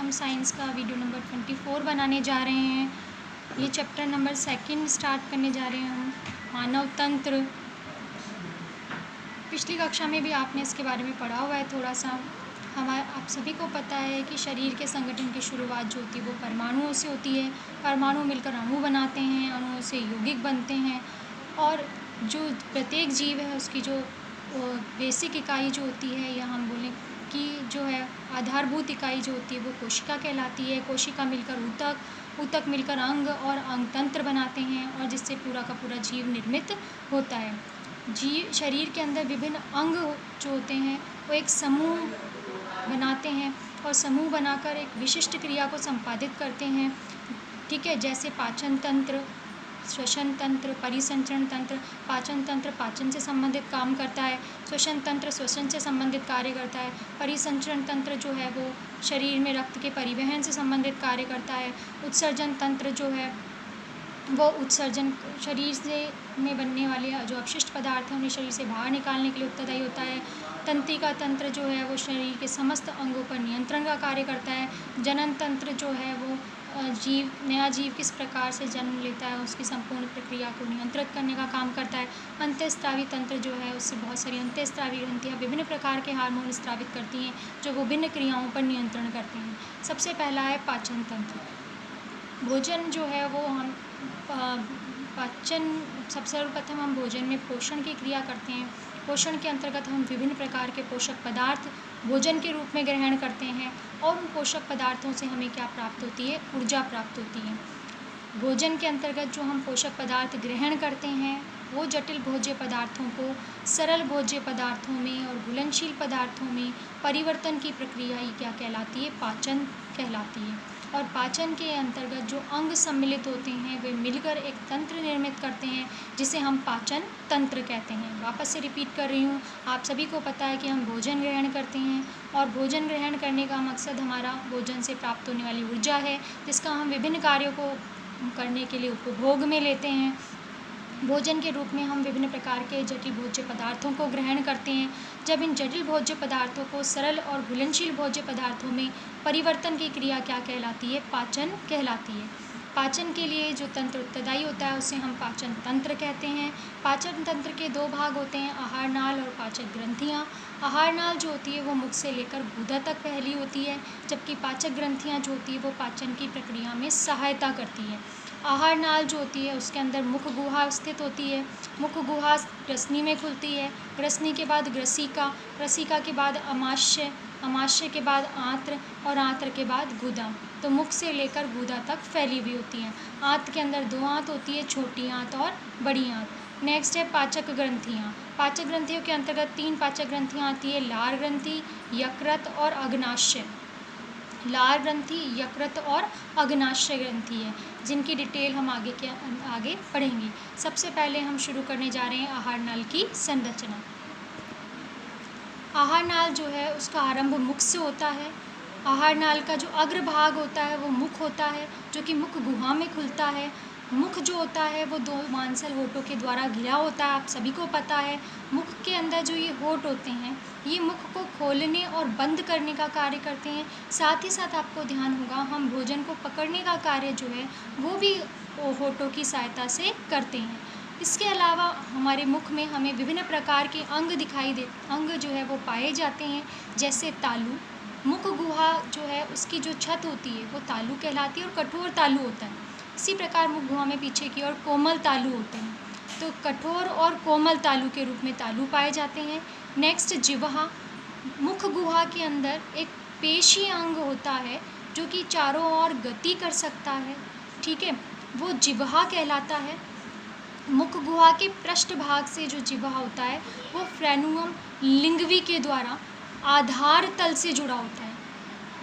हम साइंस का video number 24 बनाने जा रहे हैं। ये चैप्टर नंबर 2 स्टार्ट करने जा रहे हैं हम, मानव तंत्र। पिछली कक्षा में भी आपने इसके बारे में पढ़ा हुआ है थोड़ा सा। आप सभी को पता है कि शरीर के संगठन की शुरुआत जो होती है वो परमाणुओं से होती है। परमाणु मिलकर अणु बनाते हैं, अणुओं से यौगिक बनते हैं, और जो प्रत्येक जीव है उसकी जो बेसिक इकाई जो होती है, या हम बोलें कि जो है आधारभूत इकाई जो होती है वो कोशिका कहलाती है। कोशिका मिलकर ऊतक, ऊतक मिलकर अंग, और अंग तंत्र बनाते हैं, और जिससे पूरा का पूरा जीव निर्मित होता है। शरीर के अंदर विभिन्न अंग जो होते हैं वो एक समूह बनाते हैं, और समूह बनाकर एक विशिष्ट क्रिया को संपादित करते हैं। ठीक है, जैसे पाचन तंत्र, श्वसन तंत्र, परिसंचरण तंत्र। पाचन तंत्र पाचन से संबंधित काम करता है, श्वसन तंत्र श्वसन से संबंधित कार्य करता है, परिसंचरण तंत्र जो है वो शरीर में रक्त के परिवहन से संबंधित कार्य करता है, उत्सर्जन तंत्र जो है वो उत्सर्जन शरीर से में बनने वाले जो अपशिष्ट पदार्थ हैं उन्हें शरीर से बाहर निकालने के लिए उत्तरदायी होता है। तंत्रिका तंत्र जो है वो शरीर के समस्त अंगों पर नियंत्रण का कार्य करता है। जनन तंत्र जो है वो नया जीव किस प्रकार से जन्म लेता है उसकी संपूर्ण प्रक्रिया को नियंत्रित करने का काम करता है। अंतःस्रावी तंत्र जो है उससे बहुत सारी अंतःस्रावी ग्रंथियाँ विभिन्न प्रकार के हार्मोन स्रावित करती हैं जो विभिन्न क्रियाओं पर नियंत्रण करते हैं। सबसे पहला है पाचन तंत्र। भोजन जो है वो हम पाचन, सबसे सर्वप्रथम हम भोजन में पोषण की क्रिया करते हैं। पोषण के अंतर्गत हम विभिन्न प्रकार के पोषक पदार्थ भोजन के रूप में ग्रहण करते हैं, और उन पोषक पदार्थों से हमें क्या प्राप्त होती है? ऊर्जा प्राप्त होती है। भोजन के अंतर्गत जो हम पोषक पदार्थ ग्रहण करते हैं वो जटिल भोज्य पदार्थों को सरल भोज्य पदार्थों में और घुलनशील पदार्थों में परिवर्तन की प्रक्रिया ही क्या कहलाती है? पाचन कहलाती है। और पाचन के अंतर्गत जो अंग सम्मिलित होते हैं वे मिलकर एक तंत्र निर्मित करते हैं जिसे हम पाचन तंत्र कहते हैं। वापस से रिपीट कर रही हूँ, आप सभी को पता है कि हम भोजन ग्रहण करते हैं, और भोजन ग्रहण करने का मकसद हमारा भोजन से प्राप्त होने वाली ऊर्जा है, जिसका हम विभिन्न कार्यों को करने के लिए उपभोग में लेते हैं। भोजन के रूप में हम विभिन्न प्रकार के जटिल भोज्य पदार्थों को ग्रहण करते हैं। जब इन जटिल भोज्य पदार्थों को सरल और घुलनशील भोज्य पदार्थों में परिवर्तन की क्रिया क्या कहलाती है? पाचन कहलाती है। पाचन के लिए जो तंत्र उत्तरदायी होता है उसे हम पाचन तंत्र कहते हैं। पाचन तंत्र के 2 भाग होते हैं, आहार नाल और पाचक ग्रंथियाँ। आहार नाल जो होती है वो मुख से लेकर गुदा तक फैली होती है, जबकि पाचक ग्रंथियाँ जो होती है वो पाचन की प्रक्रिया में सहायता करती है। आहार नाल जो होती है उसके अंदर मुख गुहा स्थित होती है। मुख गुहा ग्रसनी में खुलती है, ग्रसनी के बाद ग्रसिका, ग्रसिका के बाद अमाशय, अमाशय के बाद आंत्र, और आंत्र के बाद गुदा। तो मुख से लेकर गुदा तक फैली हुई होती हैं। आंत के अंदर 2 आंत होती है, छोटी आंत और बड़ी आंत। नेक्स्ट है पाचक ग्रंथियाँ। पाचक ग्रंथियों के अंतर्गत 3 पाचक ग्रंथियाँ आती है, लार ग्रंथि, यकृत और अग्नाशय। लार ग्रंथि, यकृत और अग्नाशय ग्रंथि है, जिनकी डिटेल हम आगे पढ़ेंगे। सबसे पहले हम शुरू करने जा रहे हैं आहार नाल की संरचना। आहार नाल जो है उसका आरंभ मुख से होता है। आहार नाल का जो अग्रभाग होता है वो मुख होता है, जो कि मुख गुहा में खुलता है। मुख जो होता है वो 2 मांसल होठों के द्वारा घिरा होता है, आप सभी को पता है। मुख के अंदर जो ये होठ होते हैं ये मुख को खोलने और बंद करने का कार्य करते हैं। साथ ही साथ आपको ध्यान होगा हम भोजन को पकड़ने का कार्य जो है वो भी होठों की सहायता से करते हैं। इसके अलावा हमारे मुख में हमें विभिन्न प्रकार के अंग जो है वो पाए जाते हैं, जैसे तालु। मुख गुहा जो है उसकी जो छत होती है वो तालु कहलाती है, और कठोर तालु होता है। इसी प्रकार मुख गुहा में पीछे की ओर कोमल तालु होते हैं। तो कठोर और कोमल तालु के रूप में तालु पाए जाते हैं। नेक्स्ट जिह्वा। मुख गुहा के अंदर एक पेशी अंग होता है जो कि चारों ओर गति कर सकता है, ठीक है, वो जिह्वा कहलाता है। मुख गुहा के पृष्ठ भाग से जो जिह्वा होता है वो फ्रेनुम लिंगवी के द्वारा आधार तल से जुड़ा होता है।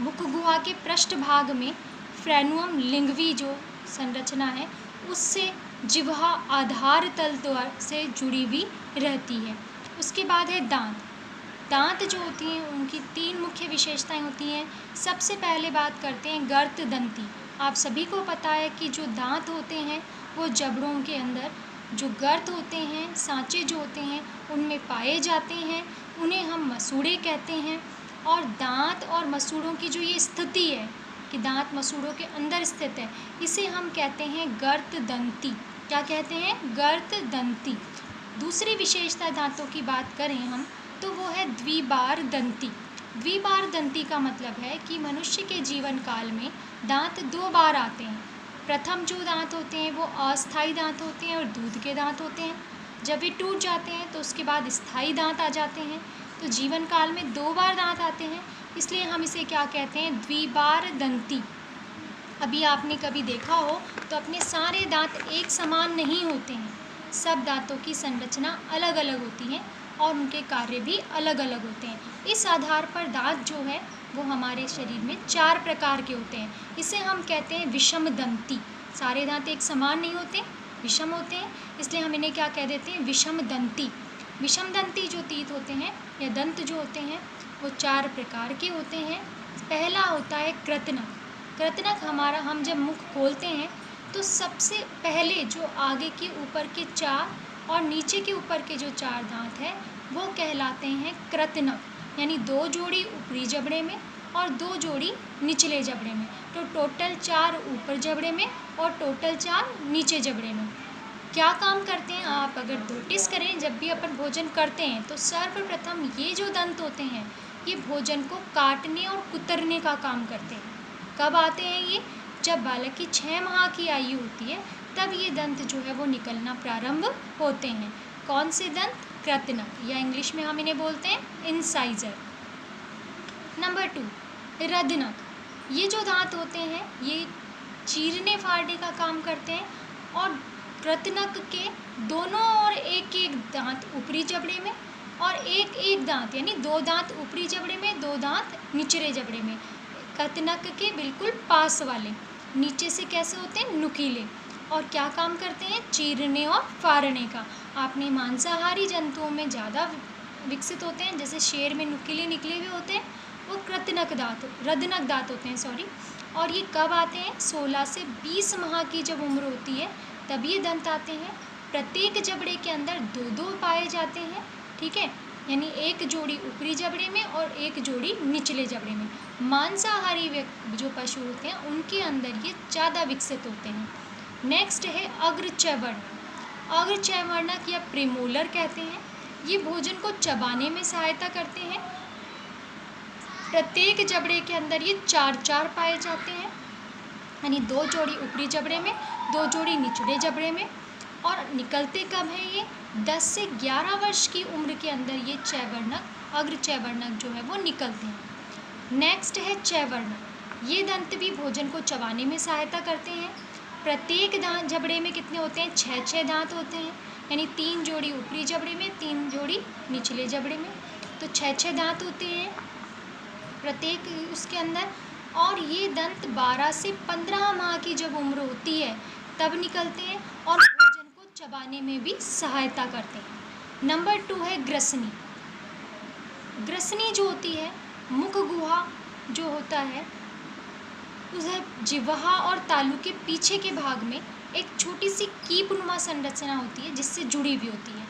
मुख गुहा के पृष्ठ भाग में फ्रेनुम लिंगवी जो संरचना है उससे जिह्वा आधार तल द्वार से जुड़ी हुई रहती है। उसके बाद है दांत। दांत जो होती हैं उनकी 3 मुख्य विशेषताएं होती हैं। सबसे पहले बात करते हैं गर्त दंती। आप सभी को पता है कि जो दांत होते हैं वो जबड़ों के अंदर जो गर्त होते हैं, सांचे जो होते हैं उनमें पाए जाते हैं, उन्हें हम मसूड़े कहते हैं। और दांत और मसूड़ों की जो ये स्थिति है कि दांत मसूड़ों के अंदर स्थित है, इसे हम कहते हैं गर्तदंती। क्या कहते हैं? गर्तदंती। दूसरी विशेषता दांतों की बात करें हम तो वो है द्विबारदंती। द्विबारदंती का मतलब है कि मनुष्य के जीवन काल में दांत 2 बार आते हैं। प्रथम जो दांत होते हैं वो अस्थायी दांत होते हैं और दूध के दांत होते हैं। जब वे टूट जाते हैं तो उसके बाद स्थायी दांत आ जाते हैं। तो जीवन काल में 2 बार दांत आते हैं, इसलिए हम इसे क्या कहते हैं? द्विबारदंती। अभी आपने कभी देखा हो तो अपने सारे दांत एक समान नहीं होते हैं। सब दांतों की संरचना अलग अलग होती है और उनके कार्य भी अलग अलग होते हैं। इस आधार पर दांत जो है वो हमारे शरीर में 4 प्रकार के होते हैं। इसे हम कहते हैं विषमदंती। सारे दांत एक समान नहीं होते, विषम होते हैं, इसलिए हम इन्हें क्या कह देते हैं? विषमदंती। विषमदंती जो तीत होते हैं या दंत जो होते हैं वो 4 प्रकार के होते हैं। पहला होता है कृतनक। कृतनक हमारा, हम जब मुख खोलते हैं तो सबसे पहले जो आगे के ऊपर के 4 और नीचे के ऊपर के जो 4 दांत हैं वो कहलाते हैं कृतनक, यानी 2 जोड़ी ऊपरी जबड़े में और 2 जोड़ी निचले जबड़े में। तो टोटल 4 ऊपर जबड़े में और टोटल 4 नीचे जबड़े में। क्या काम करते हैं आप अगर नोटिस करें, जब भी अपन भोजन करते हैं तो सर्वप्रथम ये जो दंत होते हैं ये भोजन को काटने और कुतरने का काम करते हैं। कब आते हैं ये? जब बालक की 6 माह की आयु होती है तब ये दंत जो है वो निकलना प्रारंभ होते हैं। कौन से दंत? कृतनक, या इंग्लिश में हम इन्हें बोलते हैं इंसाइजर। नंबर 2, रदनक। ये जो दांत होते हैं ये चीरने फाड़ने का काम करते हैं और कृतनक के दोनों ओर एक एक दांत ऊपरी जबड़े में और एक एक दांत, यानी 2 दांत ऊपरी जबड़े में, 2 दांत निचले जबड़े में। कृतनक के बिल्कुल पास वाले, नीचे से कैसे होते हैं? नुकीले। और क्या काम करते हैं? चीरने और फाड़ने का। आपने मांसाहारी जंतुओं में ज़्यादा विकसित होते हैं, जैसे शेर में नुकीले निकले हुए होते हैं, वो कृतनक दांत, रदनक दांत होते हैं, सॉरी। और ये कब आते हैं? 16 से 20 माह की जब उम्र होती है तब ये दंत आते हैं। प्रत्येक जबड़े के अंदर 2-2 पाए जाते हैं, ठीक है, यानी एक जोड़ी ऊपरी जबड़े में और एक जोड़ी निचले जबड़े में। मांसाहारी जो पशु होते हैं उनके अंदर ये ज़्यादा विकसित होते हैं। नेक्स्ट है अग्रचैवर्णक। अग्रचैवर्णक या प्रीमोलर कहते हैं। ये भोजन को चबाने में सहायता करते हैं। प्रत्येक जबड़े के अंदर ये 4-4 पाए जाते हैं, यानी 2 जोड़ी ऊपरी जबड़े में, 2 जोड़ी निचले जबड़े में। और निकलते कब हैं ये? 10 से 11 वर्ष की उम्र के अंदर ये चैवर्णक, अग्रचैवर्णक जो है वो निकलते हैं। नेक्स्ट है चैवर्णक। ये दंत भी भोजन को चबाने में सहायता करते हैं। प्रत्येक दांत जबड़े में कितने होते हैं? 6-6 दांत होते हैं, यानी 3 जोड़ी ऊपरी जबड़े में, 3 जोड़ी निचले जबड़े में। तो 6-6 दांत होते हैं प्रत्येक उसके अंदर। और ये दंत 12 से 15 माह की जब उम्र होती है तब निकलते हैं और भोजन को चबाने में भी सहायता करते हैं। नंबर 2 है ग्रसनी। ग्रसनी जो होती है, मुख गुहा जो होता है उधर जिह्वा और तालू के पीछे के भाग में एक छोटी सी कीपनुमा संरचना होती है जिससे जुड़ी हुई होती है।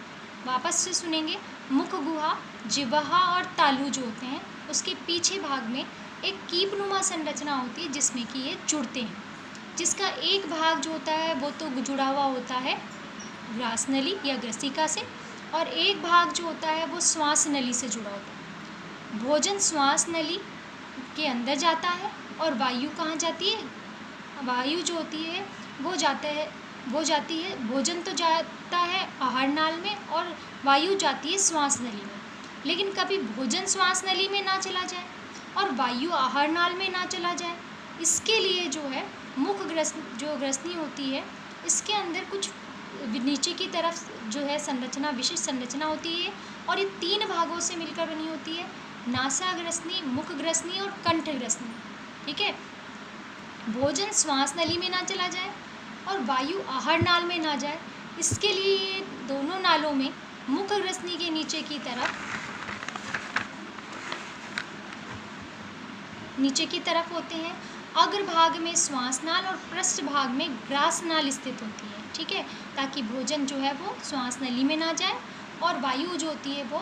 वापस से सुनेंगे, मुख गुहा, जिह्वा और तालू जो होते हैं उसके पीछे भाग में एक कीपनुमा संरचना होती है जिसमें कि ये जुड़ते हैं, जिसका एक भाग जो होता है वो तो जुड़ा हुआ होता है ग्रास नली या ग्रसिका से, और एक भाग जो होता है वो श्वास नली से जुड़ा होता है। भोजन श्वास नली के अंदर जाता है और वायु कहाँ जाती है? वायु जो होती है वो जाती है, भोजन तो जाता है आहार नाल में और वायु जाती है श्वास नली में। लेकिन कभी भोजन श्वास नली में ना चला जाए और वायु आहार नाल में ना चला जाए, इसके लिए जो है जो ग्रसनी होती है इसके अंदर कुछ नीचे की तरफ जो है संरचना, विशिष्ट संरचना होती है और ये 3 भागों से मिलकर बनी होती है, नासा ग्रसनी, मुख ग्रसनी और कंठ ग्रसनी, ठीक है। भोजन श्वास नली में ना चला जाए और वायु आहार नाल में ना जाए, इसके लिए ये दोनों नालों में मुख ग्रसनी के नीचे की तरफ होते हैं। अग्रभाग में श्वास नाल और पृष्ठ भाग में ग्रास नाल स्थित होती है, ठीक है, ताकि भोजन जो है वो श्वास नली में ना जाए और वायु जो होती है वो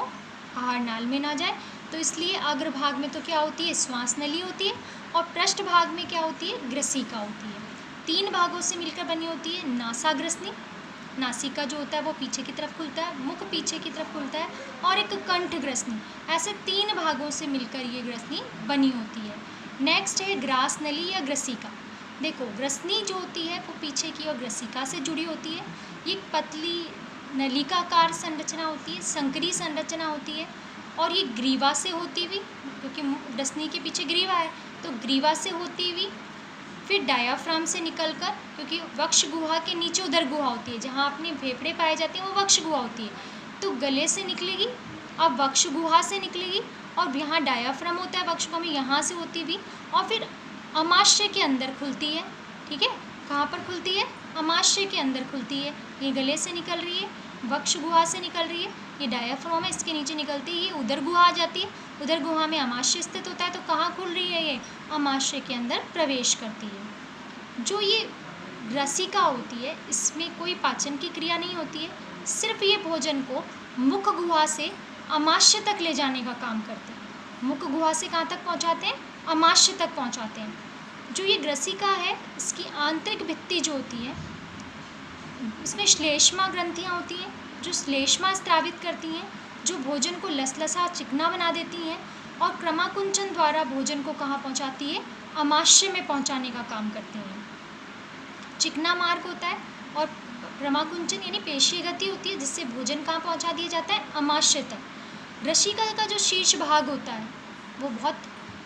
आहार नाल में ना जाए। तो इसलिए अग्रभाग में तो क्या होती है? श्वास नली होती है और पृष्ठभाग में क्या होती है, ग्रसिका होती है। 3 भागों से मिलकर बनी होती है, नासाग्रसनी, नासिका जो होता है वो पीछे की तरफ खुलता है, मुख पीछे की तरफ खुलता है, और एक कंठ ग्रसनी। ऐसे 3 भागों से मिलकर ये ग्रसनी बनी होती है। नेक्स्ट है ग्रास नली या ग्रसिका। देखो, ग्रसनी जो होती है वो पीछे की और ग्रसिका से जुड़ी होती है। ये पतली नलिकाकार संरचना होती है, संकरी संरचना होती है, और ये ग्रीवा से होती हुई, क्योंकि ग्रसनी के पीछे ग्रीवा है, तो ग्रीवा से होती हुई फिर डायाफ्राम से निकलकर, क्योंकि वक्ष गुहा के नीचे उदर गुहा होती है, जहाँ अपने फेफड़े पाए जाते हैं वो वक्ष गुहा होती है, तो गले से निकलेगी, अब वक्ष गुहा से निकलेगी, और यहाँ डायाफ्राम होता है वक्ष गुहा में, यहाँ से होती हुई, और फिर अमाशय के अंदर खुलती है। ठीक है, कहाँ पर खुलती है, अमाशय के अंदर खुलती है। ये गले से निकल रही है, वक्ष गुहा से निकल रही है, ये डायाफ्राम है, इसके नीचे निकलती है, ये उदर गुहा आ जाती है, उदर गुहा में अमाशय स्थित होता है, तो कहाँ खुल रही है, ये अमाशय के अंदर प्रवेश करती है। जो ये ग्रसिका होती है, इसमें कोई पाचन की क्रिया नहीं होती है, सिर्फ ये भोजन को मुख गुहा से अमाशय तक ले जाने का काम करते हैं। मुख गुहा से कहाँ तक पहुँचाते हैं, अमाशय तक पहुँचाते हैं। जो ये ग्रसिका है, इसकी आंतरिक भित्ति जो होती है, इसमें श्लेष्मा ग्रंथियाँ होती हैं, जो श्लेष्मा स्त्रावित करती हैं, जो भोजन को लसलसा चिकना बना देती हैं, और क्रमाकुंचन द्वारा भोजन को कहाँ पहुँचाती है, अमाशय में पहुँचाने का काम करती हैं। चिकना मार्ग होता है, और क्रमाकुंचन यानी पेशीय गति होती है, जिससे भोजन कहाँ पहुँचा दिया जाता है, अमाशय तक। ग्रसिका का जो शीर्ष भाग होता है वो बहुत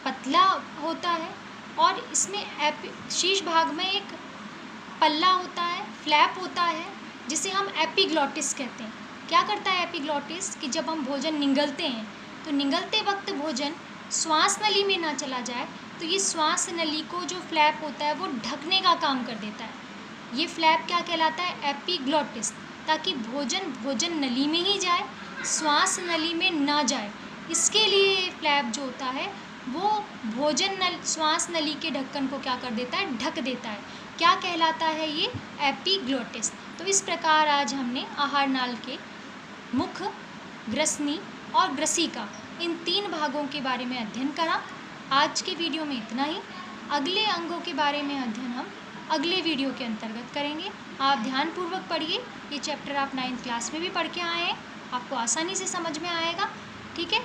पतला होता है, और इसमें शीर्ष भाग में एक पल्ला होता है, फ्लैप होता है, जिसे हम एपिग्लॉटिस कहते हैं। क्या करता है एपिग्लॉटिस, कि जब हम भोजन निगलते हैं तो निगलते वक्त भोजन श्वास नली में ना चला जाए, तो ये श्वास नली को जो फ्लैप होता है वो ढकने का काम कर देता है। ये फ्लैप क्या कहलाता है, एपिग्लॉटिस, ताकि भोजन नली में ही जाए, श्वास नली में ना जाए। इसके लिए ये फ्लैप जो होता है वो श्वास नली के ढक्कन को क्या कर देता है, ढक देता है। क्या कहलाता है ये, एपिग्लॉटिस। तो इस प्रकार आज हमने आहार नाल के मुख, ग्रसनी और ग्रसिका, इन 3 भागों के बारे में अध्ययन करा। आज के वीडियो में इतना ही। अगले अंगों के बारे में अध्ययन हम अगले वीडियो के अंतर्गत करेंगे। आप ध्यानपूर्वक पढ़िए, ये चैप्टर आप 9th क्लास में भी पढ़ के आए हैं, आपको आसानी से समझ में आएगा। ठीक है।